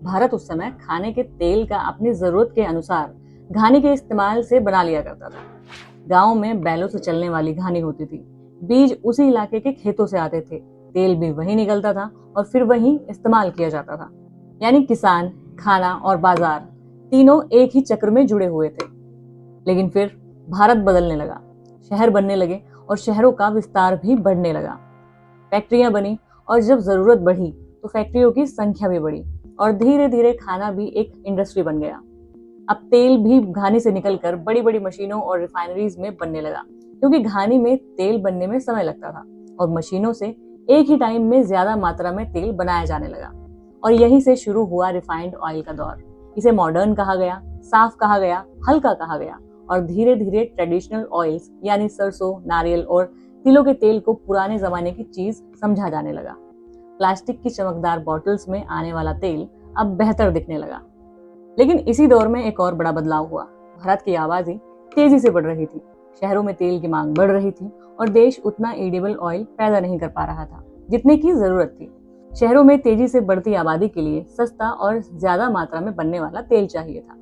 भारत उस समय खाने के तेल का अपनी जरूरत के अनुसार घानी के इस्तेमाल से बना लिया करता था। गांव में बैलों से चलने वाली घानी होती थी। बीज उसी इलाके के खेतों से आते थे, तेल भी वही निकलता था और फिर वही इस्तेमाल किया जाता था। यानी किसान, खाना और बाजार तीनों एक ही चक्र में जुड़े हुए थे। लेकिन फिर भारत बदलने लगा, शहर बनने लगे और शहरों का विस्तार भी बढ़ने लगा। फैक्ट्रियां बनी और जब जरूरत बढ़ी तो फैक्ट्रियों की संख्या भी बढ़ी और धीरे धीरे खाना भी एक इंडस्ट्री बन गया। अब तेल भी घानी से निकलकर बड़ी बड़ी मशीनों और रिफाइनरीज में बनने लगा, क्योंकि घानी में तेल बनने में समय लगता था और मशीनों से एक ही टाइम में ज्यादा मात्रा में तेल बनाया जाने लगा। और यहीं से शुरू हुआ रिफाइंड ऑयल का दौर। इसे मॉडर्न कहा गया, साफ कहा गया, हल्का कहा गया और धीरे धीरे ट्रेडिशनल ऑयल्स यानी सरसों, नारियल और तिलों के तेल को पुराने जमाने की चीज समझा जाने लगा। प्लास्टिक की चमकदार बॉटल्स में आने वाला तेल अब बेहतर दिखने लगा। लेकिन इसी दौर में एक और बड़ा बदलाव हुआ। भारत की आबादी तेजी से बढ़ रही थी, शहरों में तेल की मांग बढ़ रही थी और देश उतना एडिबल ऑयल पैदा नहीं कर पा रहा था जितने की जरूरत थी। शहरों में तेजी से बढ़ती आबादी के लिए सस्ता और ज्यादा मात्रा में बनने वाला तेल चाहिए था।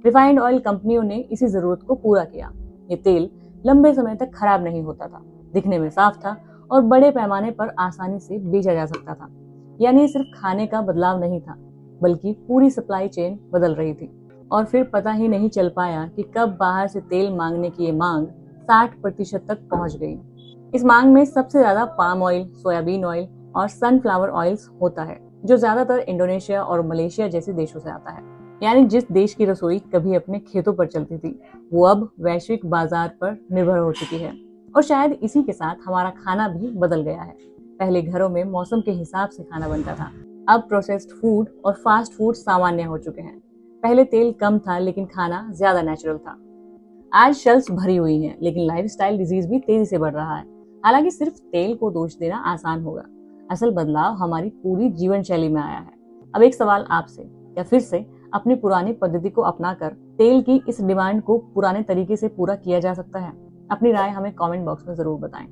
रिफाइंड ऑयल कंपनियों ने इसी जरूरत को पूरा किया। ये तेल लंबे समय तक खराब नहीं होता था, दिखने में साफ था और बड़े पैमाने पर आसानी से बेचा जा सकता था। यानी सिर्फ खाने का बदलाव नहीं था, बल्कि पूरी सप्लाई चेन बदल रही थी। और फिर पता ही नहीं चल पाया कि कब बाहर से तेल मांगने की ये मांग 60% तक पहुंच गई। इस मांग में सबसे ज्यादा पाम ऑयल, सोयाबीन ऑयल और सनफ्लावर ऑयल्स होता है, जो ज्यादातर इंडोनेशिया और मलेशिया जैसे देशों से आता है। यानी जिस देश की रसोई कभी अपने खेतों पर चलती थी, वो अब वैश्विक बाजार पर निर्भर हो चुकी है। और शायद इसी के साथ हमारा खाना भी बदल गया है। पहले घरों में मौसम के हिसाब से खाना बनता था, अब प्रोसेस्ड फूड और फास्ट फूड सामान्य हो चुके हैं। पहले तेल कम था लेकिन खाना ज्यादा नेचुरल था। आज शेल्फ्स भरी हुई हैं, लेकिन लाइफस्टाइल डिजीज भी तेजी से बढ़ रहा है। हालांकि सिर्फ तेल को दोष देना आसान होगा, असल बदलाव हमारी पूरी जीवन शैली में आया है। अब एक सवाल आपसे, क्या फिर से अपनी पुरानी पद्धति को अपनाकर तेल की इस डिमांड को पुराने तरीके से पूरा किया जा सकता है? अपनी राय हमें कमेंट बॉक्स में जरूर बताएं।